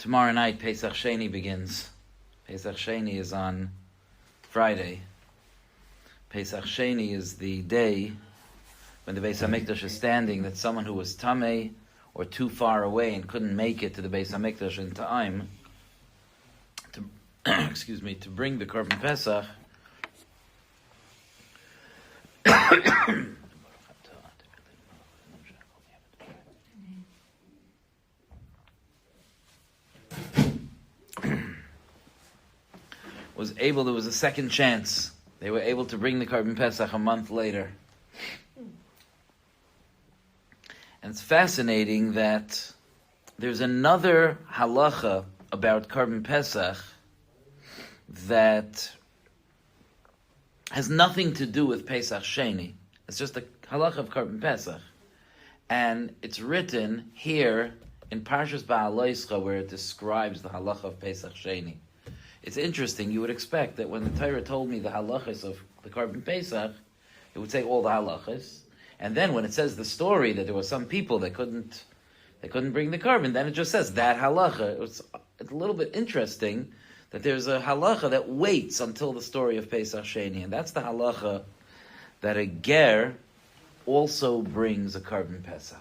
Tomorrow night, Pesach Sheini begins. Pesach Sheini is on Friday. Pesach Sheini is the day when the Beis HaMikdash is standing, that someone who was tamei or too far away and couldn't make it to the Beis HaMikdash in time to, to bring the Korban Pesach, there was a second chance. They were able to bring the Korban Pesach a month later. And it's fascinating that there's another halacha about Korban Pesach that has nothing to do with Pesach Sheini. It's just a halacha of Korban Pesach. And it's written here in Parshas Ba'aloischa, where it describes the halacha of Pesach Sheini. It's interesting. You would expect that when the Torah told me the halachas of the Korban Pesach, it would say all the halachas. And then when it says the story that there were some people that couldn't bring the korban, then it just says that halacha. It's a little bit interesting that there's a halacha that waits until the story of Pesach Sheini, and that's the halacha that a ger also brings a korban Pesach.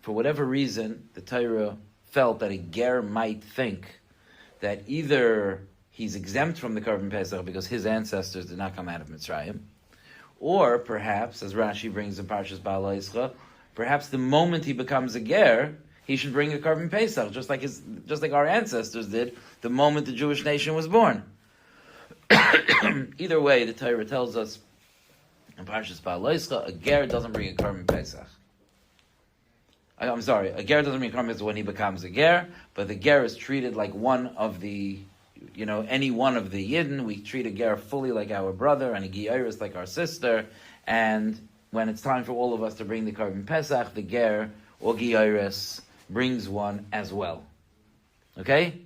For whatever reason, the Torah felt that a ger might think that either he's exempt from the Korban Pesach because his ancestors did not come out of Mitzrayim, or perhaps, as Rashi brings in Parshas Ba'aloischa, perhaps the moment he becomes a ger, he should bring a Korban Pesach, just like our ancestors did the moment the Jewish nation was born. Either way, the Torah tells us in Parshas Ba'aloischa, a ger doesn't bring a Korban Pesach. I'm sorry, a ger doesn't bring a Korban Pesach when he becomes a ger, but the ger is treated like one of the, any one of the Yidden. We treat a ger fully like our brother, and a Geiris like our sister, and when it's time for all of us to bring the Korban Pesach, the ger or Geiris brings one as well. Okay?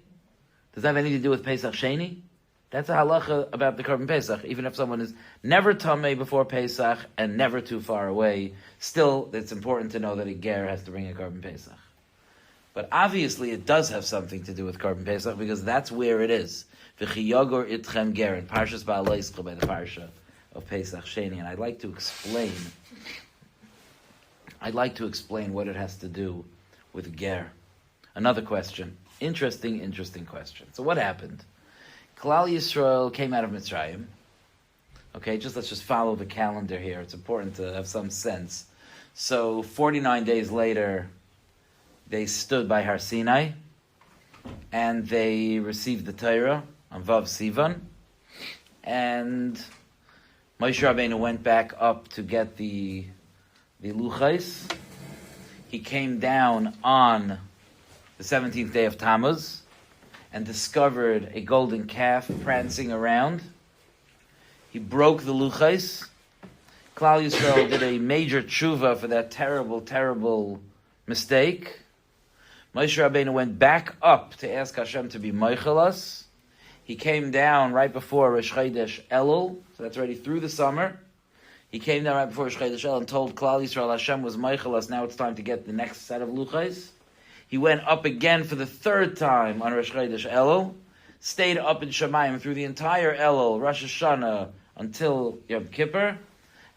Does that have anything to do with Pesach Sheini? That's a halacha about the Korban Pesach. Even if someone is never tamei before Pesach and never too far away, still it's important to know that a ger has to bring a Korban Pesach. But obviously it does have something to do with Korban Pesach because that's where it is. V'chi yogor itchem ger, in Parshas Ba'aloischa, by the Parsha of Pesach Sheini. And I'd like to explain what it has to do with ger. Another question. Interesting question. So what happened? Klal Yisrael came out of Mitzrayim. Okay, let's just follow the calendar here. It's important to have some sense. So 49 days later, they stood by Har Sinai, and they received the Torah on Vav Sivan, and Moshe Rabbeinu went back up to get the Luchais. He came down on the 17th day of Tammuz, and discovered a golden calf prancing around. He broke the Luchais. Klal Yisrael did a major tshuva for that terrible, terrible mistake. Moshe Rabbeinu went back up to ask Hashem to be Meichel us. He came down right before Rosh Chodesh Elul, so that's already through the summer. He came down right before Rosh Chodesh Elul and told Klal Yisrael Hashem was Meichel us, now it's time to get the next set of Luchais. He went up again for the third time on Rosh Chodesh Elul, stayed up in Shemayim through the entire Elul, Rosh Hashanah, until Yom Kippur,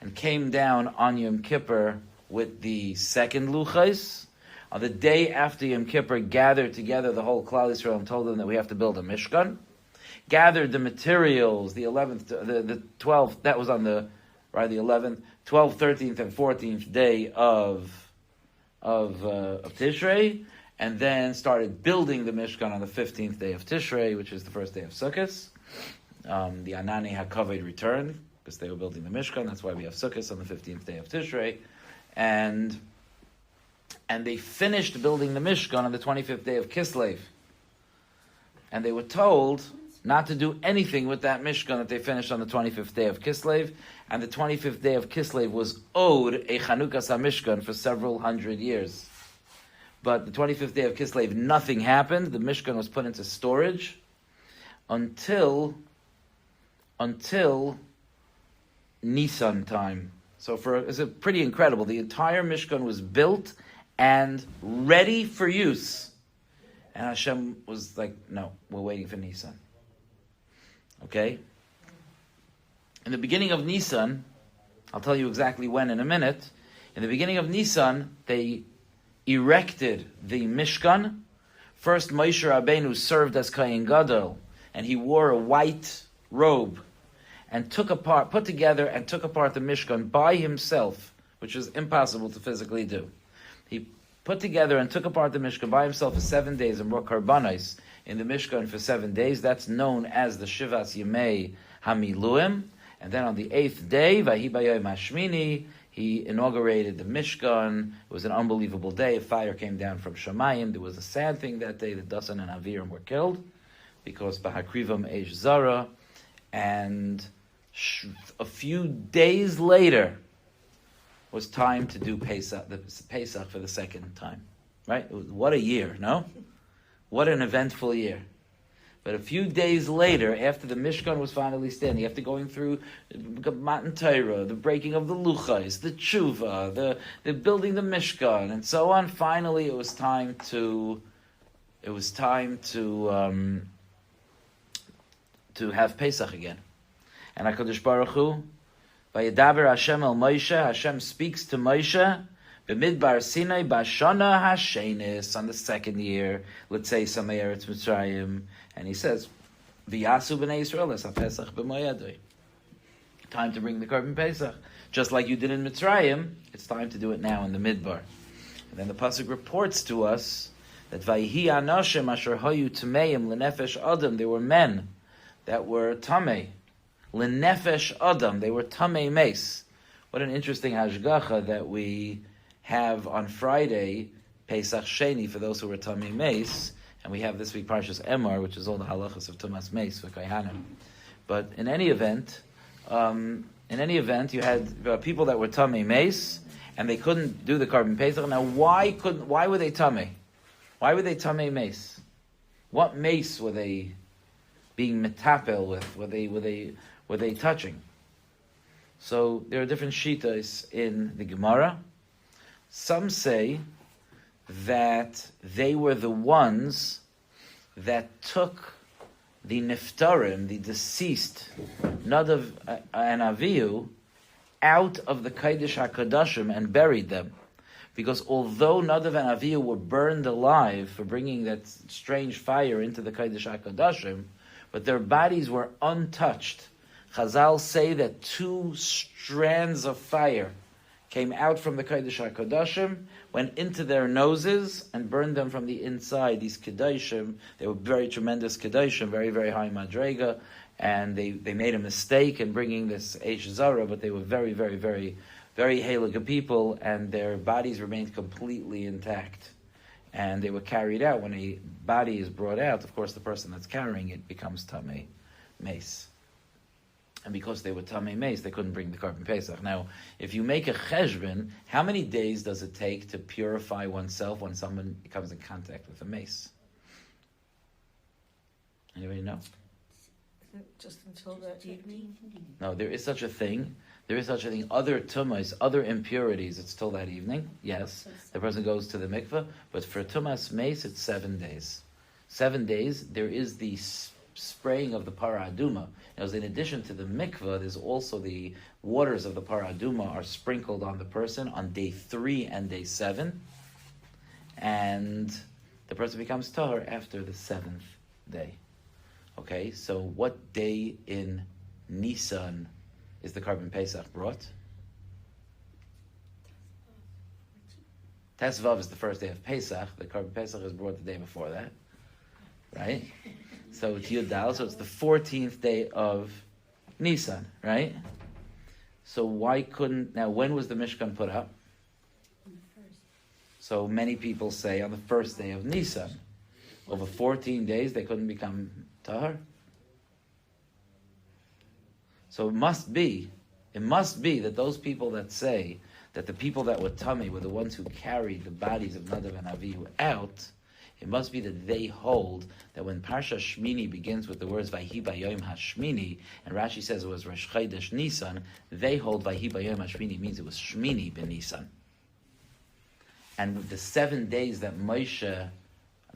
and came down on Yom Kippur with the second Luchais. On the day after Yom Kippur, gathered together the whole Klal Yisrael and told them that we have to build a Mishkan. Gathered the materials, the 11th, the 12th, that was on the 11th, 12th, 13th, and 14th day of Tishrei, and then started building the Mishkan on the 15th day of Tishrei, which is the first day of Sukkot. The Anani HaKavod returned, because they were building the Mishkan. That's why we have Sukkot on the 15th day of Tishrei. And they finished building the Mishkan on the 25th day of Kislev. And they were told not to do anything with that Mishkan that they finished on the 25th day of Kislev. And the 25th day of Kislev was owed a Chanukas HaMishkan for several hundred years. But the 25th day of Kislev, nothing happened. The Mishkan was put into storage until Nisan time. So it's pretty incredible. The entire Mishkan was built and ready for use. And Hashem was like, no, we're waiting for Nisan. Okay? In the beginning of Nisan, I'll tell you exactly when in a minute. In the beginning of Nisan, they erected the Mishkan. First, Moshe Rabbeinu served as Kohen Gadol, and he wore a white robe, and put together and took apart the Mishkan by himself, which is impossible to physically do. He put together and took apart the Mishkan by himself for 7 days and brought karbanos in the Mishkan for 7 days. That's known as the Shivas Yemei Hamiluim. And then on the 8th day, Vahi Bayom Hashmini, he inaugurated the Mishkan. It was an unbelievable day. A fire came down from Shamayim. There was a sad thing that day. The Dasan and Aviram were killed because Bahakrivam Eish Zara. And a few days later was time to do Pesach, the Pesach for the second time. Right? What a year, no? What an eventful year. But a few days later, after the Mishkan was finally standing, after going through Matan Torah, the breaking of the Luchais, the Tshuva, the building the Mishkan, and so on, finally it was time to have Pesach again. And HaKadosh Baruch Hu, Vayedaber Hashem el Moshe, Hashem speaks to Moshe, B'midbar Sinai Bashana Hashenis, on the second year, let's say Samei Eretz Mitzrayim, and he says, V'yasu b'nei Yisrael es ha-Pesach b'moyadoi. Time to bring the Korban Pesach. Just like you did in Mitzrayim, it's time to do it now in the Midbar. And then the Pasuk reports to us that Vayhi Anashim asher hayu tameim l'nefesh adam, there were men that were tamei. L'nefesh adam, they were tamei meis. What an interesting hashgacha that we have on Friday, Pesach Sheini, for those who were tamei meis, and we have this week Parshas Emor, which is all the halachas of Tumas Meis for Kohanim. But in any event, you had people that were tamei meis, and they couldn't do the Korban Pesach. Now, why were they tamei? Why were they tamei meis? What meis were they being metapel with? Were they touching? So there are different shitas in the Gemara. Some say that they were the ones that took the Niftarim, the deceased, Nadav and Avihu, out of the Kodesh HaKodashim and buried them. Because although Nadav and Avihu were burned alive for bringing that strange fire into the Kodesh HaKodashim, but their bodies were untouched. Chazal say that 2 strands of fire came out from the Kodesh HaKodashim, went into their noses, and burned them from the inside. These Kedoshim, they were very tremendous Kedoshim, very, very high Madrega, and they made a mistake in bringing this Eish Zara, but they were very, very, very, very Halaga people, and their bodies remained completely intact. And they were carried out. When a body is brought out, of course, the person that's carrying it becomes Tamei Meis. And because they were Tamei Meis, they couldn't bring the Korban Pesach. Now, if you make a cheshbon, how many days does it take to purify oneself when someone comes in contact with a mace? Anybody know? Just until that evening? No, there is such a thing. There is such a thing. Other tumas, other impurities, it's till that evening. Yes, the person goes to the mikveh. But for tumas mace, it's 7 days. 7 days, there is the spraying of the para aduma. Now, in addition to the mikveh, there's also the waters of the para aduma are sprinkled on the person on day 3 and day 7. And the person becomes tahor after the 7th day. Okay, so what day in Nisan is the Korban Pesach brought? Tesvav is the first day of Pesach. The Korban Pesach is brought the day before that, right? So it's Yudal, so it's the 14th day of Nisan, right? So now when was the Mishkan put up? On the first. So many people say on the first day of Nisan. Over 14 days they couldn't become tahar. So it must be that those people that say that the people that were tummy were the ones who carried the bodies of Nadav and Avihu out, it must be that they hold that when Parsha Shmini begins with the words Vayhi Bayom HaShmini, and Rashi says it was Rosh Chodesh Nisan, they hold Vayhi Bayom HaShmini means it was Shmini ben Nisan. And with the 7 days that Moshe,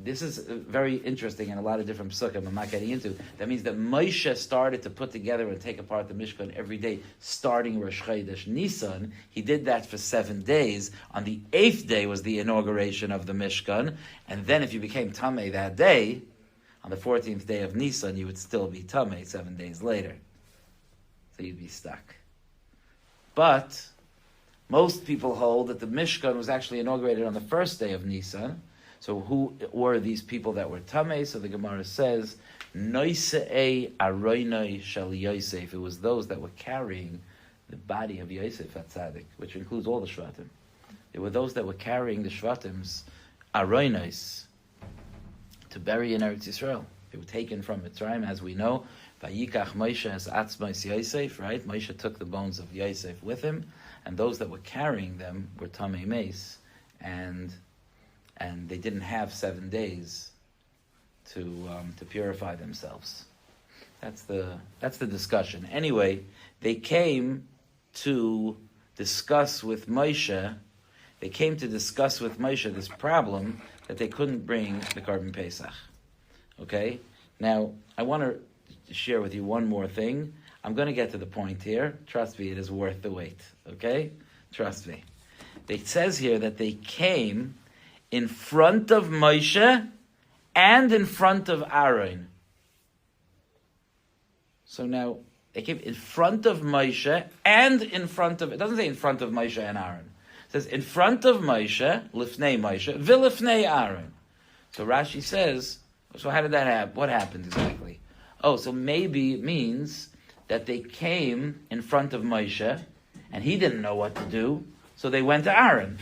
this is very interesting in a lot of different psukim I'm not getting into. That means that Moshe started to put together and take apart the Mishkan every day, starting Rosh Chodesh Nisan. He did that for 7 days. On the 8th day was the inauguration of the Mishkan. And then if you became Tameh that day, on the 14th day of Nisan, you would still be Tameh 7 days later. So you'd be stuck. But most people hold that the Mishkan was actually inaugurated on the first day of Nisan. So who were these people that were Tameh? So the Gemara says, Noisei Aroinoi Shel Yosef. It was those that were carrying the body of Yosef at Tzaddik, which includes all the Shvatim. It were those that were carrying the Shvatim's Aroinois to bury in Eretz Yisrael. They were taken from Mitzrayim, as we know. Vayikach Moshe es atzmos Yosef, right? Moshe took the bones of Yosef with him, and those that were carrying them were Tamei Meis, and they didn't have 7 days to purify themselves. That's the discussion. Anyway, they came to discuss with Moshe. They came to discuss with Moshe this problem that they couldn't bring the Korban Pesach. Okay. Now I want to share with you one more thing. I'm going to get to the point here. Trust me, it is worth the wait. Okay. Trust me. It says here that they came in front of Moshe and in front of Aaron. So now, they came in front of Moshe and in front of, it doesn't say in front of Moshe and Aaron. It says in front of Moshe, lifnei Moshe, vilifnei Aaron. So Rashi says, so how did that happen? What happened exactly? Oh, so maybe it means that they came in front of Moshe and he didn't know what to do, so they went to Aaron.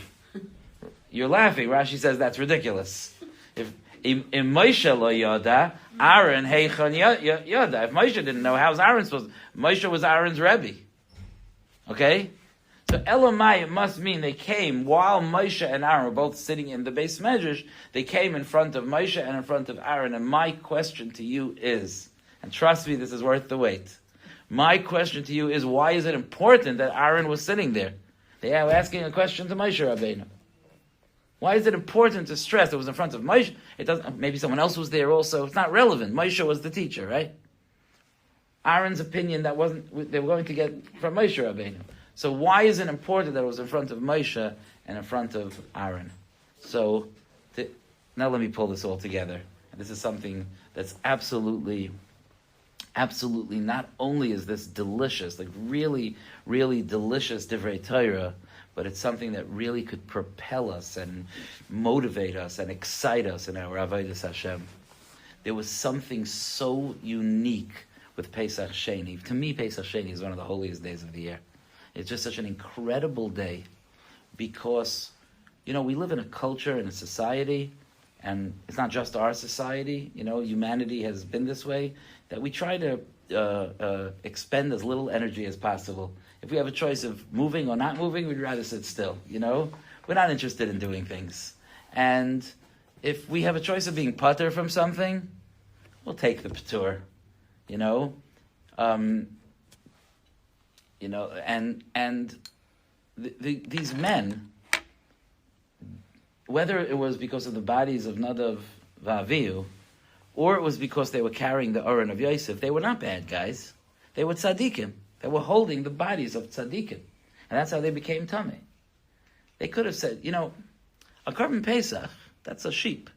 You're laughing. Rashi says that's ridiculous. If Moshe lo yoda, Aaron heichon yoda. If Moshe didn't know, how's Aaron supposed to? Moshe was Aaron's Rebbe. Okay? So Elamai, it must mean they came while Moshe and Aaron were both sitting in the Beis Medrash. They came in front of Moshe and in front of Aaron. And my question to you is, and trust me, this is worth the wait. My question to you is, why is it important that Aaron was sitting there? They are asking a question to Moshe Rabbeinu. Why is it important to stress it was in front of Moshe? It doesn't. Maybe someone else was there also. It's not relevant. Moshe was the teacher, right? Aaron's opinion they were going to get from Moshe Rabbeinu. So why is it important that it was in front of Moshe and in front of Aaron? So now let me pull this all together. And this is something that's absolutely not only is this delicious, like really, really delicious Divrei Torah, but it's something that really could propel us and motivate us and excite us in our Avodas Hashem. There was something so unique with Pesach Sheini. To me, Pesach Sheini is one of the holiest days of the year. It's just such an incredible day because, we live in a culture and a society, and it's not just our society, humanity has been this way, that we try to expend as little energy as possible. If we have a choice of moving or not moving, we'd rather sit still, We're not interested in doing things. And if we have a choice of being patur from something, we'll take the patur, these men, whether it was because of the bodies of Nadav V'Avihu, or it was because they were carrying the Aron of Yosef, they were not bad guys. They were tzaddikim. They were holding the bodies of tzaddikim. And that's how they became tamei. They could have said, a Korban Pesach, that's a sheep.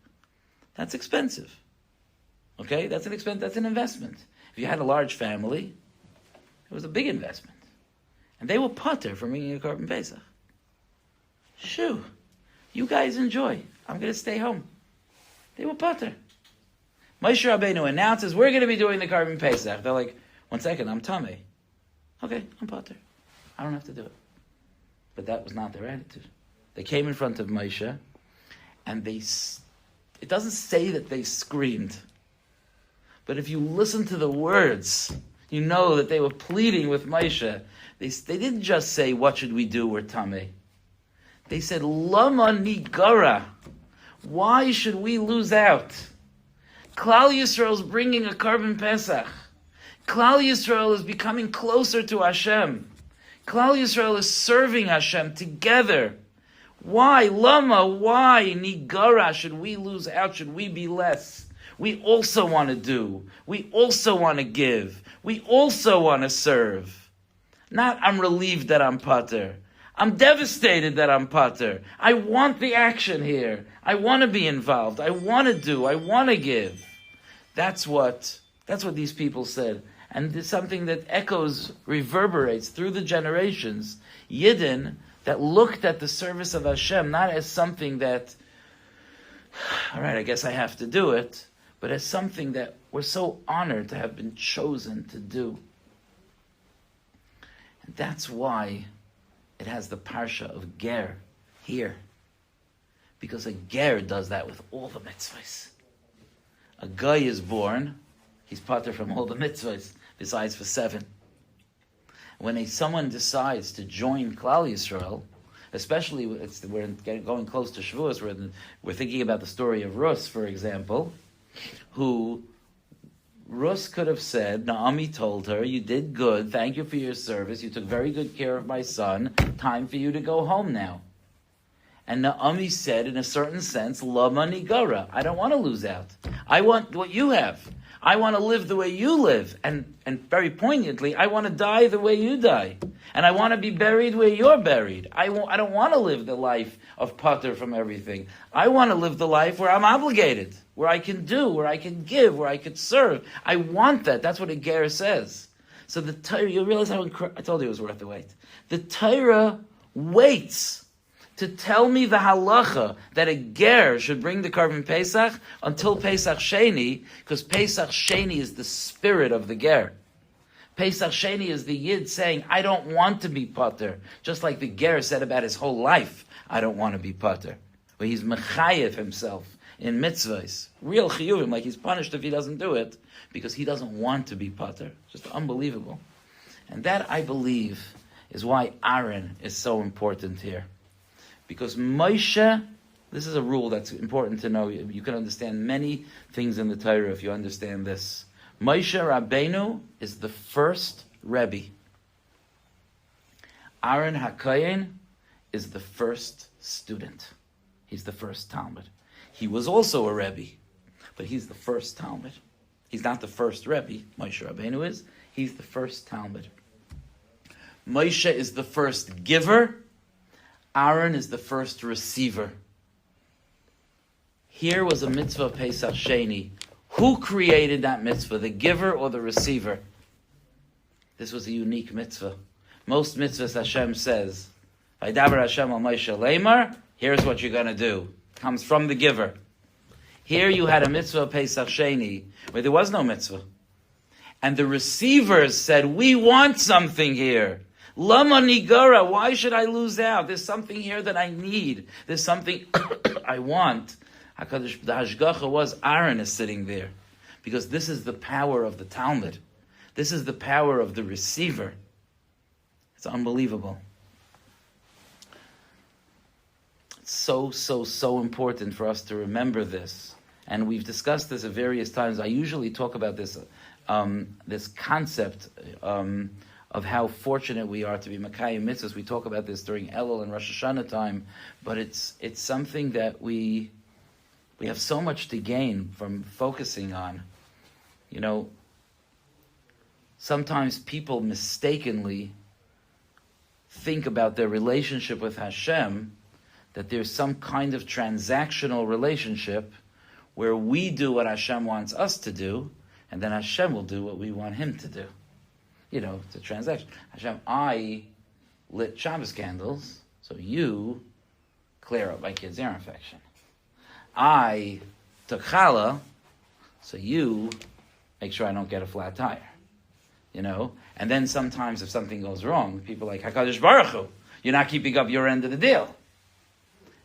That's expensive. Okay? That's an expense. That's an investment. If you had a large family, it was a big investment. And they were patur from bringing a Korban Pesach. Shoo. You guys enjoy. I'm going to stay home. They were patur. Moshe Rabbeinu announces, we're going to be doing the Korban Pesach. They're like, 1 second, I'm tamei. Okay, I'm patur. I don't have to do it. But that was not their attitude. They came in front of Moshe, and it doesn't say that they screamed. But if you listen to the words, you know that they were pleading with Moshe. They didn't just say, what should we do? We're tamei. They said, Lama nigara. Why should we lose out? Klal Yisrael is bringing a Korban Pesach. Klal Yisrael is becoming closer to Hashem. Klal Yisrael is serving Hashem together. Why? Lama, why? Nigara, should we lose out? Should we be less? We also want to do. We also want to give. We also want to serve. Not, I'm relieved that I'm pater. I'm devastated that I'm pater. I want the action here. I want to be involved. I want to do. I want to give. That's what these people said. And it's something that echoes, reverberates through the generations. Yidden that looked at the service of Hashem not as something that, all right, I guess I have to do it, but as something that we're so honored to have been chosen to do. And that's why it has the parsha of Ger here. Because a Ger does that with all the mitzvahs. A guy is born, he's pater from all the mitzvahs, besides for 7. When someone decides to join Klal Yisrael, especially we're going close to Shavuos, we're thinking about the story of Rus, for example, who Rus could have said, Naomi told her, you did good, thank you for your service, you took very good care of my son, time for you to go home now. And Naomi said, in a certain sense, Lama Nigara, I don't want to lose out. I want what you have. I want to live the way you live. And very poignantly, I want to die the way you die. And I want to be buried where you're buried. I don't want to live the life of pater from everything. I want to live the life where I'm obligated, where I can do, where I can give, where I can serve. I want that. That's what a ger says. So the Torah, you realize how I told you it was worth the wait. The Torah waits to tell me the halacha that a ger should bring the korban Pesach until Pesach Sheini, because Pesach Sheini is the spirit of the ger. Pesach Sheini is the yid saying, I don't want to be pater. Just like the ger said about his whole life, I don't want to be pater. Where he's mechayev himself in mitzvahs. Real chiyuvim, like he's punished if he doesn't do it, because he doesn't want to be pater. Just unbelievable. And that, I believe, is why Aaron is so important here. Because Moshe, this is a rule that's important to know. You can understand many things in the Torah if you understand this. Moshe Rabbeinu is the first Rebbe. Aaron HaKohen is the first student. He's the first Talmud. He was also a Rebbe, but he's the first Talmud. He's not the first Rebbe, Moshe Rabbeinu is. He's the first Talmud. Moshe is the first giver. Aaron is the first receiver. Here was a mitzvah of Pesach Sheini. Who created that mitzvah, the giver or the receiver? This was a unique mitzvah. Most mitzvahs Hashem says, Vaydaber Hashem al Moshe Leimar, here's what you're going to do. Comes from the giver. Here you had a mitzvah of Pesach Sheini, where there was no mitzvah. And the receivers said, we want something here. Lama Nigara, why should I lose out? There's something here that I need. There's something I want. The Hashgacha was Aaron is sitting there. Because this is the power of the Talmud. This is the power of the receiver. It's unbelievable. It's so important for us to remember this. And we've discussed this at various times. I usually talk about this, this concept of how fortunate we are to be Makayim Mitzvahs. We talk about this during Elul and Rosh Hashanah time, but it's something that we have so much to gain from focusing on. You know, sometimes people mistakenly think about their relationship with Hashem, that there's some kind of transactional relationship where we do what Hashem wants us to do, and then Hashem will do what we want Him to do. You know, it's a transaction. Hashem, I lit Shabbos candles, so you clear up my kid's ear infection. I took challah, so you make sure I don't get a flat tire. You know? And then sometimes if something goes wrong, people are like, HaKadosh Baruch Hu, you're not keeping up your end of the deal.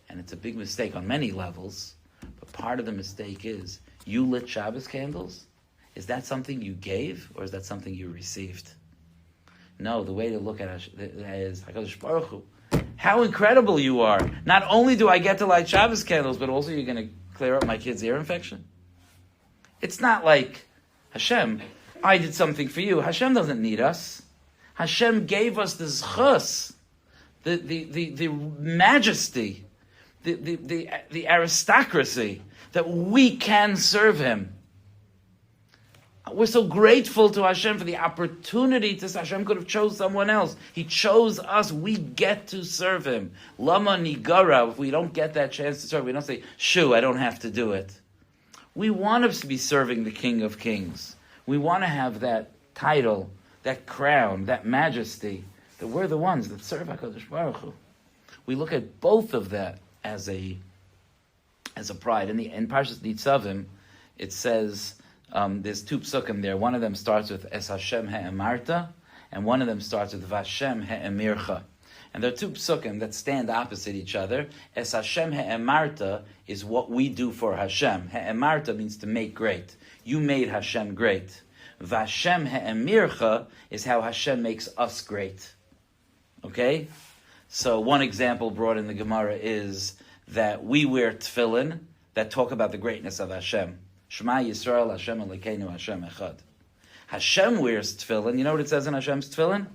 And it's a big mistake on many levels, but part of the mistake is, you lit Shabbos candles? Is that something you gave, or is that something you received? No, the way to look at it is, HaKadosh Baruch Hu, how incredible you are. Not only do I get to light Shabbos candles, but also you're going to clear up my kid's ear infection. It's not like, Hashem, I did something for you. Hashem doesn't need us. Hashem gave us the zchus, the majesty the aristocracy, that we can serve Him. We're so grateful to Hashem for the opportunity to. Hashem could have chose someone else. He chose us. We get to serve Him. Lama nigara. If we don't get that chance to serve, we don't say, "Shoo, I don't have to do it." We want to be serving the King of Kings. We want to have that title, that crown, that majesty. That we're the ones that serve HaKadosh Baruch Hu. We look at both of that as a pride. In Parshas Nitzavim, it says. There's two psukim there. One of them starts with Es Hashem He'emarta, and one of them starts with Vashem He'emircha. And there are two psukim that stand opposite each other. Es Hashem He'emarta is what we do for Hashem. He'emarta means to make great. You made Hashem great. Vashem He'emircha is how Hashem makes us great. Okay? So one example brought in the Gemara is that we wear tefillin that talk about the greatness of Hashem. Shema Yisrael Hashem Elokeinu Hashem Echad. Hashem wears tefillin. You know what it says in Hashem's tefillin?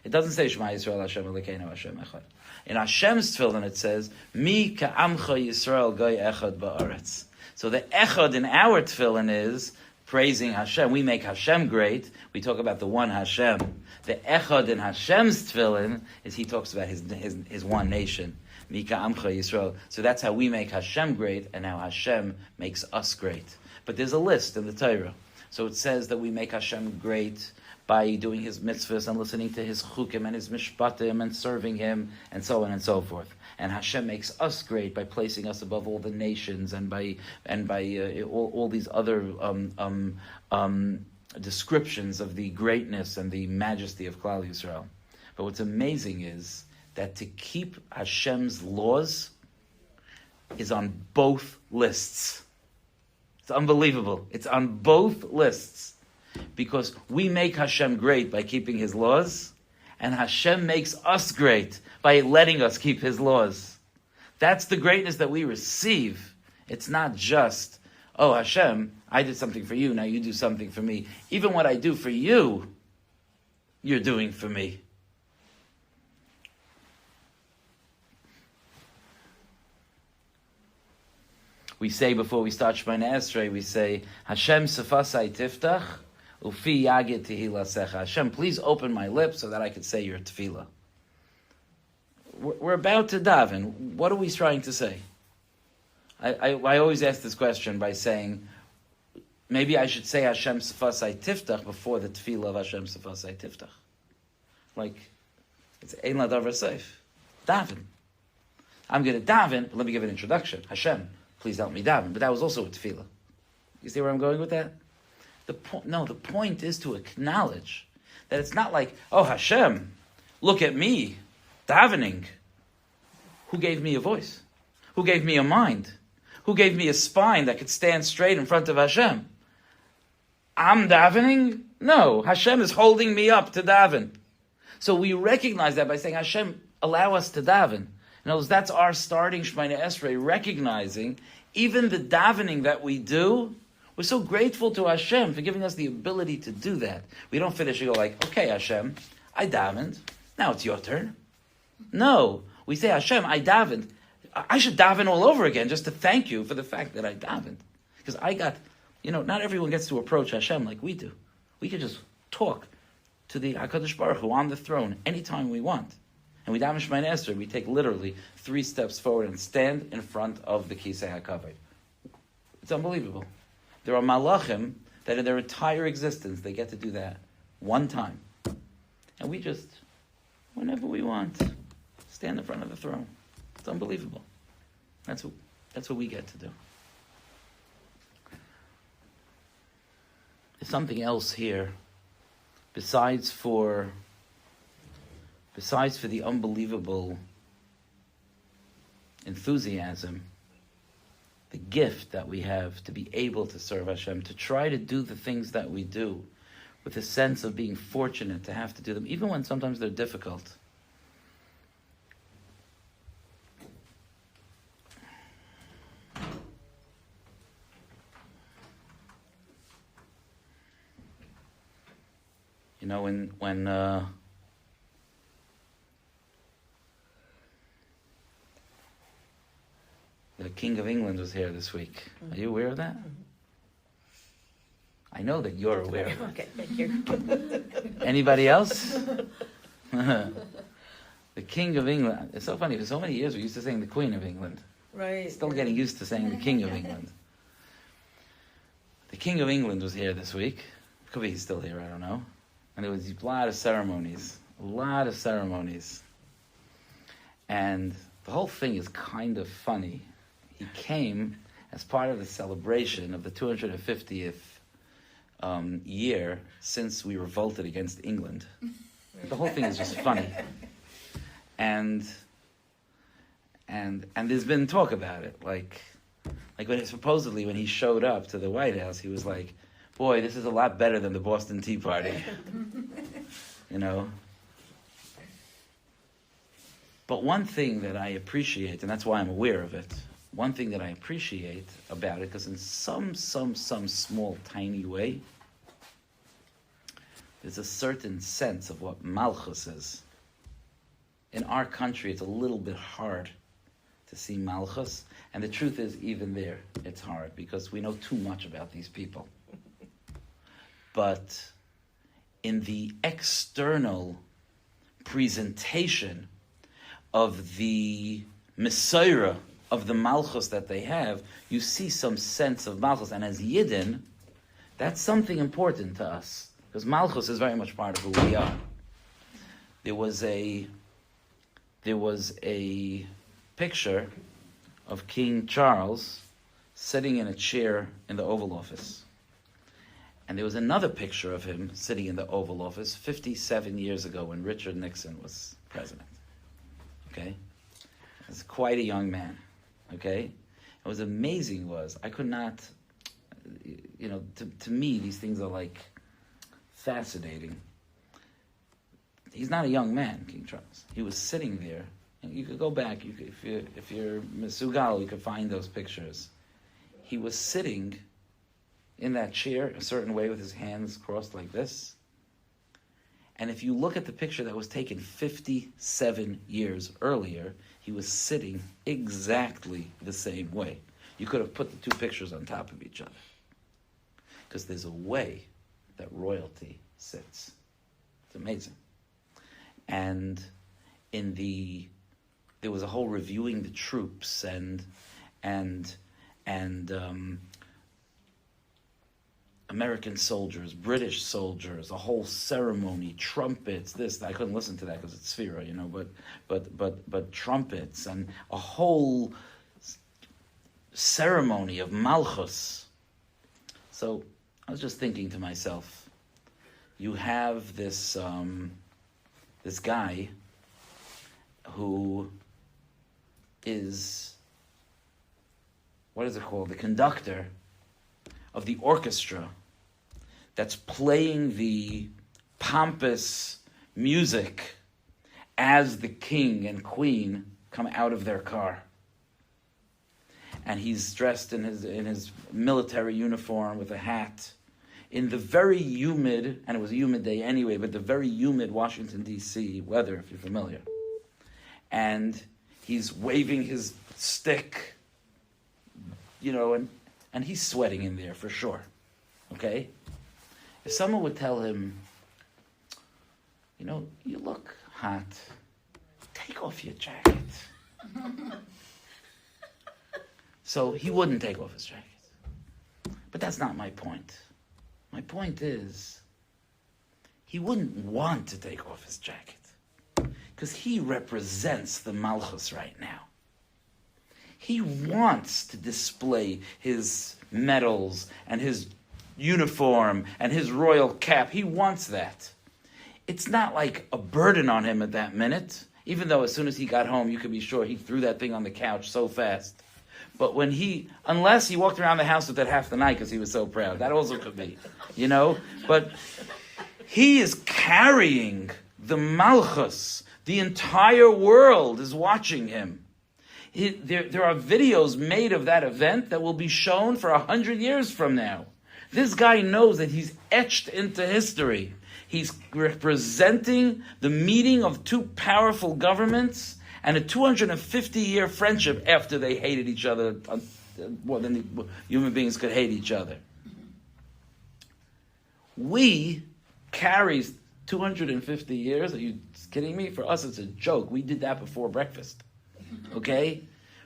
It doesn't say Shema Yisrael Hashem Elokeinu Hashem Echad. In Hashem's tefillin it says Mi Ka'amcha Yisrael Goy Echad Ba'aretz. So the Echad in our tefillin is praising Hashem. We make Hashem great. We talk about the one Hashem. The Echad in Hashem's tefillin is He talks about His one nation. Mika Amcha Yisrael. So that's how we make Hashem great, and how Hashem makes us great. But there's a list in the Torah. So it says that we make Hashem great by doing His mitzvahs and listening to His chukim and His mishpatim and serving Him and so on and so forth. And Hashem makes us great by placing us above all the nations and by all these other descriptions of the greatness and the majesty of Klal Yisrael. But what's amazing is that to keep Hashem's laws is on both lists. It's unbelievable. It's on both lists. Because we make Hashem great by keeping His laws, and Hashem makes us great by letting us keep His laws. That's the greatness that we receive. It's not just, oh Hashem, I did something for you, now you do something for me. Even what I do for you, you're doing for me. We say before we start Shemoneh Esrei, we say, Hashem sefasai tiftach, ufi yagid tehilasecha. Hashem, please open my lips so that I could say your tefillah. We're about to daven. What are we trying to say? I always ask this question by saying, maybe I should say Hashem sefasai tiftach before the tefillah of Hashem sefasai tiftach. Like, it's ein ladavar seif. Daven. I'm going to daven, but let me give an introduction. Hashem, please help me daven. But that was also a tefillah. You see where I'm going with that? The point is to acknowledge that it's not like, oh Hashem, look at me, davening. Who gave me a voice? Who gave me a mind? Who gave me a spine that could stand straight in front of Hashem? I'm davening? No, Hashem is holding me up to daven. So we recognize that by saying, Hashem, allow us to daven. In other words, that's our starting Shemoneh Esrei, recognizing even the davening that we do, we're so grateful to Hashem for giving us the ability to do that. We don't finish and go like, okay, Hashem, I davened, now it's your turn. No, we say, Hashem, I davened. I should daven all over again just to thank you for the fact that I davened. Because I got, not everyone gets to approach Hashem like we do. We can just talk to the HaKadosh Baruch Hu on the throne anytime we want. And we daven Shemoneh Esrei, we take literally 3 steps forward and stand in front of the Kisei HaKavod. It's unbelievable. There are malachim that in their entire existence, they get to do that one time. And we just, whenever we want, stand in front of the throne. It's unbelievable. That's what we get to do. There's something else here, besides for the unbelievable enthusiasm, the gift that we have to be able to serve Hashem, to try to do the things that we do with a sense of being fortunate to have to do them, even when sometimes they're difficult. King of England was here this week. Are you aware of that? I know that you're aware of it. Okay, thank you. Anybody else? The King of England. It's so funny. For so many years, we used to saying the Queen of England. Right. Still getting used to saying the King of England. The King of England was here this week. Could be he's still here, I don't know. And there was a lot of ceremonies. And the whole thing is kind of funny. He came as part of the celebration of the 250th year since we revolted against England. The whole thing is just funny. And there's been talk about it. Like supposedly when he showed up to the White House, he was like, boy, this is a lot better than the Boston Tea Party. You know? But one thing that I appreciate, and that's why I'm aware of it, one thing that I appreciate about it, because in some small, tiny way, there's a certain sense of what Malchus is. In our country, it's a little bit hard to see Malchus, and the truth is, even there, it's hard, because we know too much about these people. But in the external presentation of the Messiah, of the Malchus that they have, you see some sense of Malchus. And as Yidden, that's something important to us, because Malchus is very much part of who we are. There was a picture of King Charles sitting in a chair in the Oval Office. And there was another picture of him sitting in the Oval Office 57 years ago when Richard Nixon was president. Okay? He was quite a young man. Okay? And what was amazing was, I could not, to me, these things are like fascinating. He's not a young man, King Charles. He was sitting there, and you could go back, if you're Mesugal, you could find those pictures. He was sitting in that chair a certain way with his hands crossed like this. And if you look at the picture that was taken 57 years earlier, he was sitting exactly the same way. You could have put the two pictures on top of each other. Because there's a way that royalty sits. It's amazing. And there was a whole reviewing the troops and American soldiers, British soldiers, a whole ceremony, trumpets, this. I couldn't listen to that because it's Sphira, but trumpets and a whole ceremony of Malchus. So I was just thinking to myself, you have this guy who is, what is it called? The conductor of the orchestra that's playing the pompous music as the king and queen come out of their car. And he's dressed in his military uniform with a hat in the very humid, and it was a humid day anyway, but the very humid Washington, D.C. weather, if you're familiar. And he's waving his stick, and he's sweating in there for sure. Okay? If someone would tell him, you look hot, take off your jacket. So he wouldn't take off his jacket. But that's not my point. My point is, he wouldn't want to take off his jacket. Because he represents the Malchus right now. He wants to display his medals and his uniform and his royal cap. He wants that. It's not like a burden on him at that minute, even though as soon as he got home, you could be sure he threw that thing on the couch so fast. But unless he walked around the house with that half the night because he was so proud, that also could be, But he is carrying the Malchus. The entire world is watching him. There are videos made of that event that will be shown for 100 years from now. This guy knows that he's etched into history. He's representing the meeting of two powerful governments, and a 250-year friendship after they hated each other more than human beings could hate each other. We carry 250 years. Are you kidding me? For us, it's a joke. We did that before breakfast. Okay?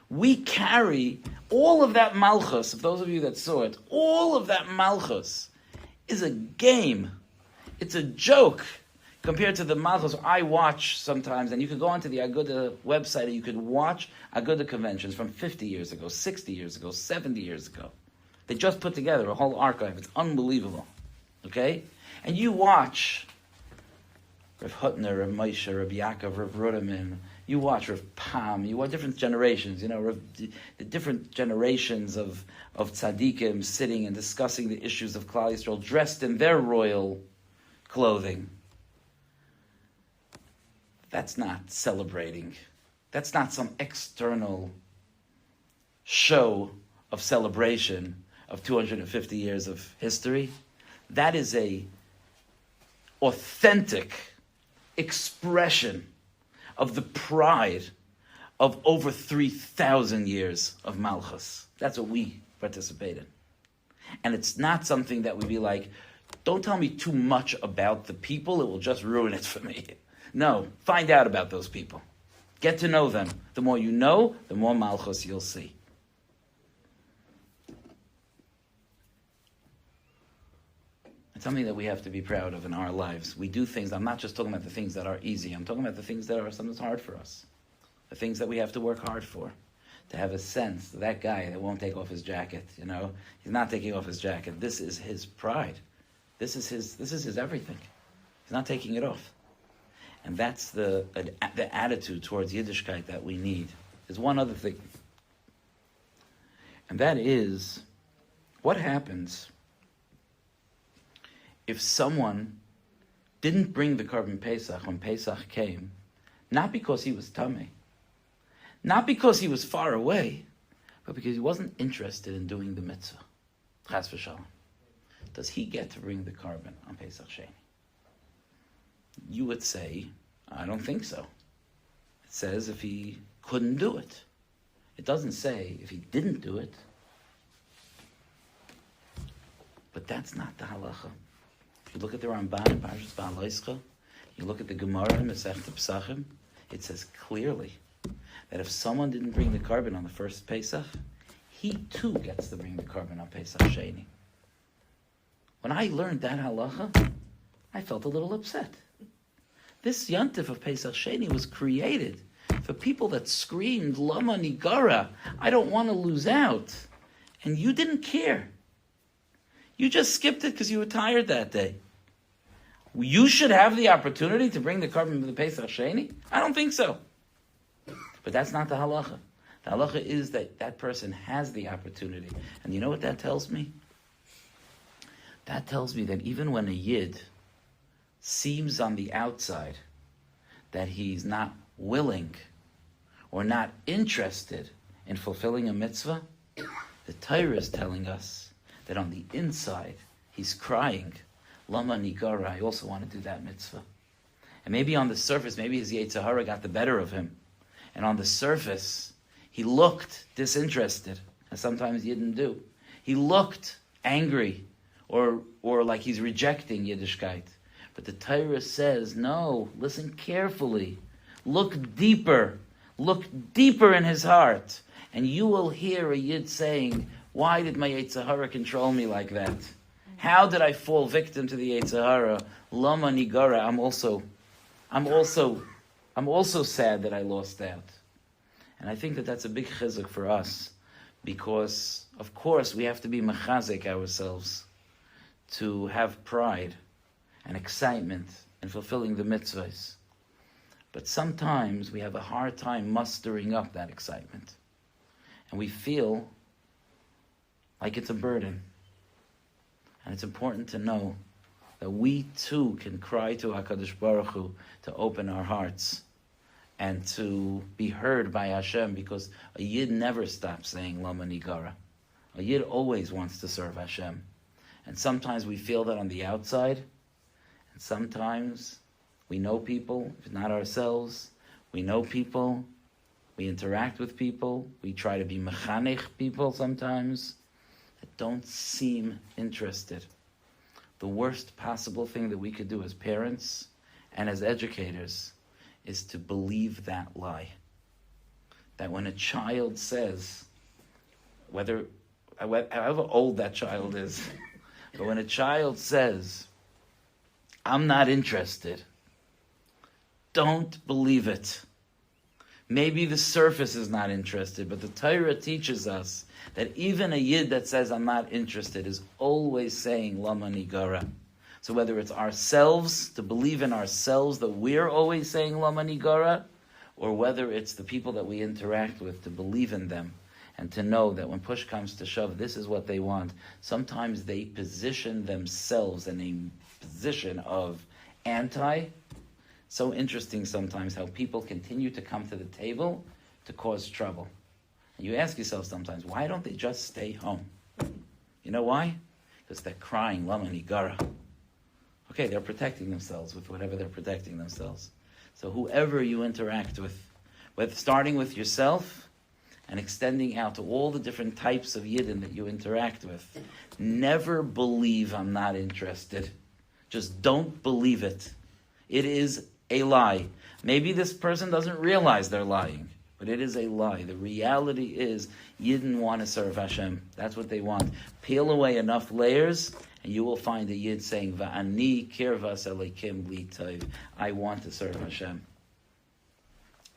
We carry all of that malchus, if those of you that saw it, all of that malchus is a game. It's a joke compared to the malchus I watch sometimes, and you could go onto the Aguda website and you could watch Aguda conventions from 50 years ago, 60 years ago, 70 years ago. They just put together a whole archive. It's unbelievable. Okay? And you watch Rav Hutner, Rav Moshe, Rav Yaakov, Rav Ruderman, you watch Rav Pam, you watch different generations, the different generations of tzaddikim sitting and discussing the issues of Klal Yisrael, dressed in their royal clothing. That's not celebrating. That's not some external show of celebration of 250 years of history. That is a authentic expression of the pride of over 3,000 years of Malchus. That's what we participate in. And it's not something that we be like, don't tell me too much about the people, it will just ruin it for me. No, find out about those people. Get to know them. The more you know, the more Malchus you'll see. It's something that we have to be proud of in our lives. We do things, I'm not just talking about the things that are easy, I'm talking about the things that are sometimes hard for us. The things that we have to work hard for. To have a sense, that guy that won't take off his jacket, he's not taking off his jacket. This is his pride. This is his everything. He's not taking it off. And that's the attitude towards Yiddishkeit that we need. There's one other thing. And that is, what happens if someone didn't bring the Korban Pesach when Pesach came, not because he was tamei, not because he was far away, but because he wasn't interested in doing the mitzvah? Chas v'shalom. Does he get to bring the Korban on Pesach Sheini? You would say, I don't think so. It says if he couldn't do it. It doesn't say if he didn't do it. But that's not the halacha. If you look at the Ramban in Parshas Ba'aloischa, you look at the Gemara in Masechta Pesachim, it says clearly that if someone didn't bring the Korban on the first Pesach, he too gets to bring the Korban on Pesach Sheini. When I learned that halacha, I felt a little upset. This yontif of Pesach Sheini was created for people that screamed, Lama Nigara, I don't want to lose out. And you didn't care. You just skipped it because you were tired that day. You should have the opportunity to bring the Korban to the Pesach Sheini? I don't think so. But that's not the halacha. The halacha is that that person has the opportunity. And you know what that tells me? That tells me that even when a Yid seems on the outside that he's not willing or not interested in fulfilling a mitzvah, the Torah is telling us that on the inside he's crying, Lama Nigara, I also want to do that mitzvah. And maybe on the surface, maybe his Yetzer Hara got the better of him. And on the surface, he looked disinterested, as sometimes Yidden do. He looked angry or like he's rejecting Yiddishkeit. But the Torah says, no, listen carefully. Look deeper in his heart. And you will hear a Yid saying, why did my Yetzer Hara control me like that? How did I fall victim to the Yetzer Hara? Lama Nigara, I'm also sad that I lost out. And I think that that's a big chizuk for us, because, of course, we have to be mechazek ourselves to have pride and excitement in fulfilling the mitzvahs. But sometimes we have a hard time mustering up that excitement. And we feel like it's a burden. And it's important to know that we too can cry to HaKadosh Baruch Hu to open our hearts and to be heard by Hashem, because a Yid never stops saying Lama Nigara. A Yid always wants to serve Hashem. And sometimes we feel that on the outside, and sometimes we know people, if not ourselves, we know people We interact with people. We try to be mechanech people sometimes that don't seem interested. The worst possible thing that we could do as parents and as educators is to believe that lie. That when a child says, however old that child is, but when a child says, I'm not interested, don't believe it. Maybe the surface is not interested, but the Torah teaches us that even a yid that says, I'm not interested, is always saying, Lama Nigara. So whether it's ourselves, to believe in ourselves that we're always saying Lama Nigara, or whether it's the people that we interact with, to believe in them, and to know that when push comes to shove, this is what they want. Sometimes they position themselves in a position of anti. So interesting sometimes how people continue to come to the table to cause trouble. And you ask yourself sometimes, why don't they just stay home? You know why? Because they're crying, Lama Nigara. Okay, they're protecting themselves with whatever they're protecting themselves. So whoever you interact with starting with yourself and extending out to all the different types of Yidden that you interact with, never believe I'm not interested. Just don't believe it. It is a lie. Maybe this person doesn't realize they're lying, but it is a lie. The reality is Yidden want to serve Hashem. That's what they want. Peel away enough layers and you will find a Yid saying, Va'ani kirvas elikim li tov. I want to serve Hashem.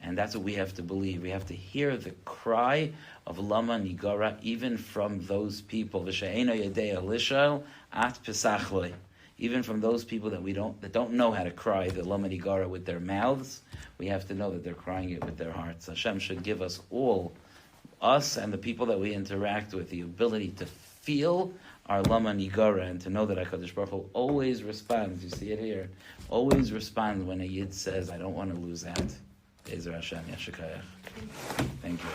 And that's what we have to believe. We have to hear the cry of Lama Nigara even from those people. V'she'ena yedei alishal at Pesach. Even from those people that don't know how to cry the Lama Nigara with their mouths, we have to know that they're crying it with their hearts. Hashem should give us all, us and the people that we interact with, the ability to feel our Lama Nigara and to know that HaKadosh Baruch Hu always responds. You see it here. Always responds when a Yid says, I don't want to lose out. Be'ezer Hashem, Yashikayach. Thank you.